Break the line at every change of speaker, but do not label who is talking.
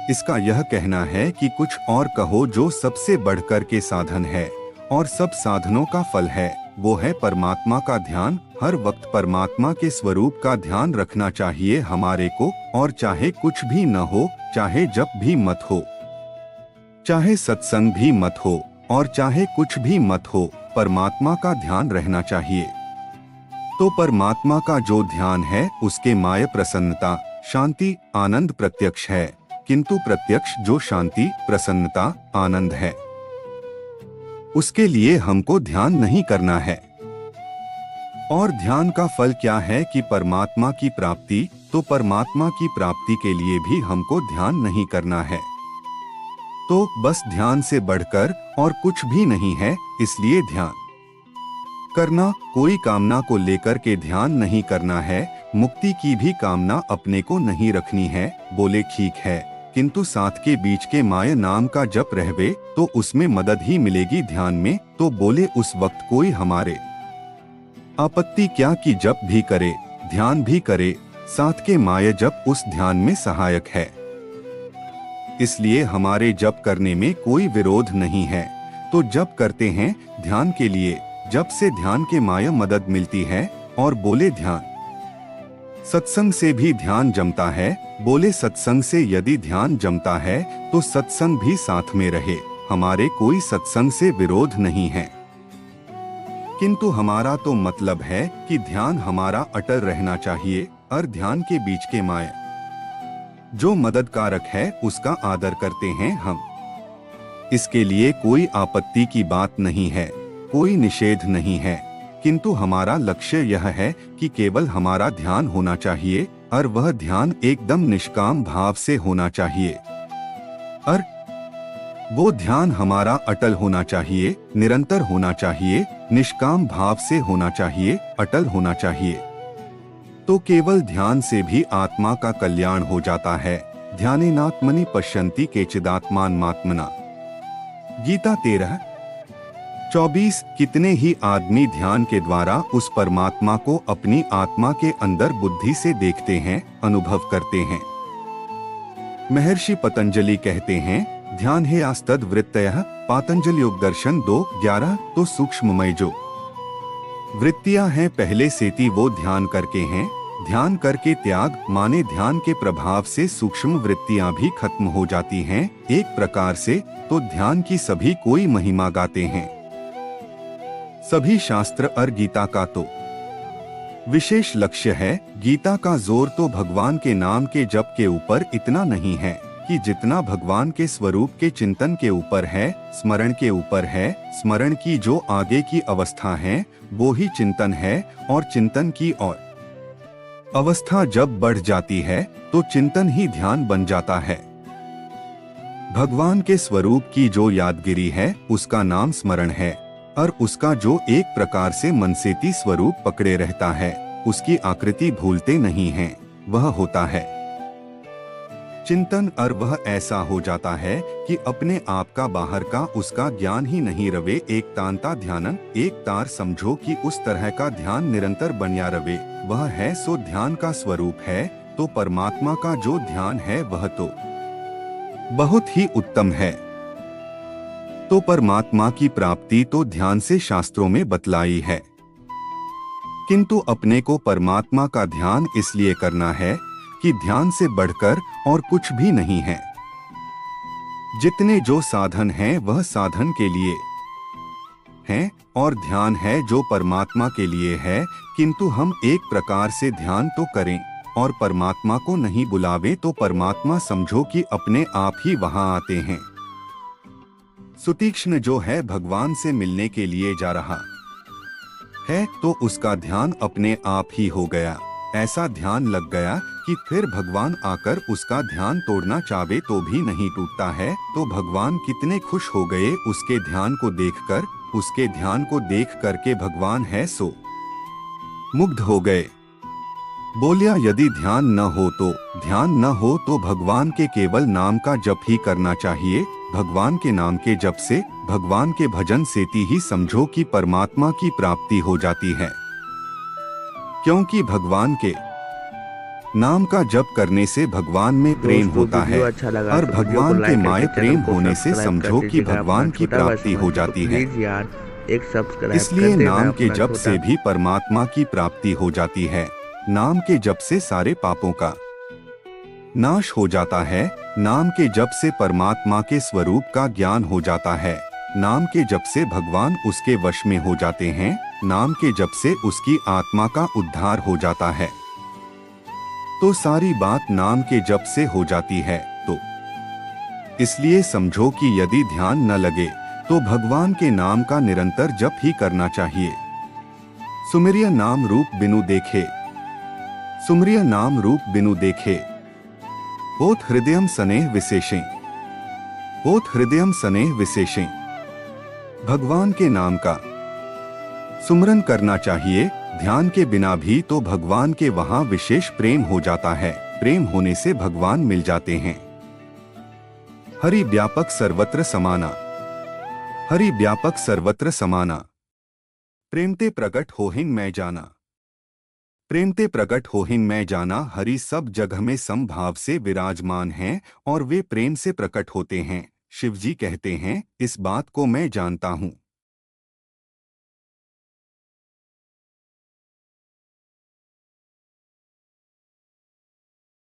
इसका यह कहना है कि कुछ और कहो जो सबसे बढ़कर के साधन है और सब साधनों का फल है, वो है परमात्मा का ध्यान। हर वक्त परमात्मा के स्वरूप का ध्यान रखना चाहिए हमारे को, और चाहे कुछ भी न हो, चाहे जप भी मत हो, चाहे सत्संग भी मत हो, और चाहे कुछ भी मत हो, परमात्मा का ध्यान रहना चाहिए। तो परमात्मा का जो ध्यान है उसके माय प्रसन्नता, शांति, आनंद प्रत्यक्ष है, किंतु प्रत्यक्ष जो शांति, प्रसन्नता, आनंद है, उसके लिए हमको ध्यान नहीं करना है। और ध्यान का फल क्या है कि परमात्मा की प्राप्ति। तो परमात्मा की प्राप्ति के लिए भी हमको ध्यान नहीं करना है। तो बस ध्यान से बढ़कर और कुछ भी नहीं है, इसलिए ध्यान करना। कोई कामना को लेकर के ध्यान नहीं करना है, मुक्ति की भी कामना अपने को नहीं रखनी है। बोले ठीक है, किंतु साथ के बीच के माया नाम का जप रहवे तो उसमें मदद ही मिलेगी ध्यान में। तो बोले उस वक्त कोई हमारे आपत्ति क्या कि जप भी करे, ध्यान भी करे, साथ के माया जप उस ध्यान में सहायक है, इसलिए हमारे जप करने में कोई विरोध नहीं है। तो जप करते हैं ध्यान के लिए, जप से ध्यान के माया मदद मिलती है। और बोले ध्यान सत्संग से भी ध्यान जमता है। बोले सत्संग से यदि ध्यान जमता है तो सत्संग भी साथ में रहे, हमारे कोई सत्संग से विरोध नहीं है, किंतु हमारा तो मतलब है कि ध्यान हमारा अटल रहना चाहिए। और ध्यान के बीच के माया जो मददकारक है उसका आदर करते हैं हम, इसके लिए कोई आपत्ति की बात नहीं है, कोई निषेध नहीं है, किंतु हमारा लक्ष्य यह है कि केवल हमारा ध्यान होना चाहिए और वह ध्यान एकदम निष्काम भाव से होना चाहिए। और वो ध्यान हमारा अटल होना चाहिए, निरंतर होना चाहिए, निष्काम भाव से होना चाहिए, अटल होना चाहिए। तो केवल ध्यान से भी आत्मा का कल्याण हो जाता है। ध्यानेनात्मनि पश्यन्ति केचिदात्मान मात्मना। गीता 13:24। कितने ही आदमी ध्यान के द्वारा उस परमात्मा को अपनी आत्मा के अंदर बुद्धि से देखते हैं, अनुभव करते हैं। महर्षि पतंजलि कहते हैं, ध्यान है आस्तद वृत्तयः। पातंजलि उपदर्शन 2:11। तो सूक्ष्ममय जो वृत्तियां हैं पहले सेती वो ध्यान करके हैं। ध्यान करके त्याग माने ध्यान के प्रभाव से सूक्ष्म वृत्तियां भी खत्म हो जाती हैं एक प्रकार से। तो ध्यान की सभी कोई महिमा गाते हैं, सभी शास्त्र और गीता का तो विशेष लक्ष्य है। गीता का जोर तो भगवान के नाम के जप के ऊपर इतना नहीं है कि जितना भगवान के स्वरूप के चिंतन के ऊपर है, स्मरण के ऊपर है। स्मरण की जो आगे की अवस्था है वो ही चिंतन है, और चिंतन की और अवस्था जब बढ़ जाती है तो चिंतन ही ध्यान बन जाता है। भगवान के स्वरूप की जो यादगिरी है उसका नाम स्मरण है, और उसका जो एक प्रकार से मनसेती स्वरूप पकड़े रहता है, उसकी आकृति भूलते नहीं हैं, वह होता है चिंतन। और वह ऐसा हो जाता है कि अपने आप का बाहर का उसका ज्ञान ही नहीं रवे। एक तांता ध्यानन, एक तार समझो कि उस तरह का ध्यान निरंतर बनिया रवे, वह है सो ध्यान का स्वरूप है। तो परमात्मा का जो ध्यान है वह तो बहुत ही उत्तम है। तो परमात्मा की प्राप्ति तो ध्यान से शास्त्रों में बतलाई है, किंतु अपने को परमात्मा का ध्यान इसलिए करना है कि ध्यान से बढ़कर और कुछ भी नहीं है। जितने जो साधन हैं वह साधन के लिए हैं, और ध्यान है जो परमात्मा के लिए है। किंतु हम एक प्रकार से ध्यान तो करें और परमात्मा को नहीं बुलावे तो परमात्मा समझो कि अपने आप ही वहां आते हैं। सुतीक्ष्ण जो है भगवान से मिलने के लिए जा रहा है तो उसका ध्यान अपने आप ही हो गया। ऐसा ध्यान लग गया कि फिर भगवान आकर उसका ध्यान तोड़ना चाहे तो भी नहीं टूटता है। तो भगवान कितने खुश हो गए उसके ध्यान को देखकर। उसके ध्यान को देख करके भगवान है सो मुग्ध हो गए। बोलिया यदि ध्यान न हो तो भगवान के केवल नाम का जप ही करना चाहिए। भगवान के नाम के जप से, भगवान के भजन से ही समझो कि परमात्मा की प्राप्ति हो जाती है, क्योंकि भगवान के नाम का जप करने से भगवान में प्रेम
दोस्तों
होता है
वीडियो अच्छा लगा
और
तो वीडियो को
भगवान के
लाइक
माए
करके
प्रेम
चैनल को
होने से
सब्सक्राइब कर
समझो कि
दीजिएगा। अपना
भगवान की
छोटा भाई
प्राप्ति हो
समझिए तो
जाती है।
प्लीज यार एक सब्सक्राइब कर
इसलिए
देना
नाम के
अपना
जप
छोटा।
से भी परमात्मा की प्राप्ति हो जाती है। नाम के जप से सारे पापों का नाश हो जाता है। नाम के जप से परमात्मा के स्वरूप का ज्ञान हो जाता है। नाम के जप से भगवान उसके वश में हो जाते हैं। नाम के जप से उसकी आत्मा का उद्धार हो जाता है। तो सारी बात नाम के जप से हो जाती है। तो इसलिए समझो कि यदि ध्यान न लगे तो भगवान के नाम का निरंतर जप ही करना चाहिए। सुमिरिय नाम रूप बिनु देखे, सुमिरिय नाम रूप बिनु देखे, ओत हृदयम सनेह विशेषें, ओत हृदयम सनेह विशेषें। भगवान के नाम का सुमरन करना चाहिए। ध्यान के बिना भी तो भगवान के वहां विशेष प्रेम हो जाता है। प्रेम होने से भगवान मिल जाते हैं। हरि व्यापक सर्वत्र समाना, हरि व्यापक सर्वत्र समाना। प्रेमते प्रकट होहिन मैं जाना, प्रेमते प्रकट होहिन मैं जाना। हरि सब जगह में समभाव से विराजमान हैं और वे प्रेम से प्रकट होते हैं। शिवजी कहते हैं, इस बात को मैं जानता हूँ।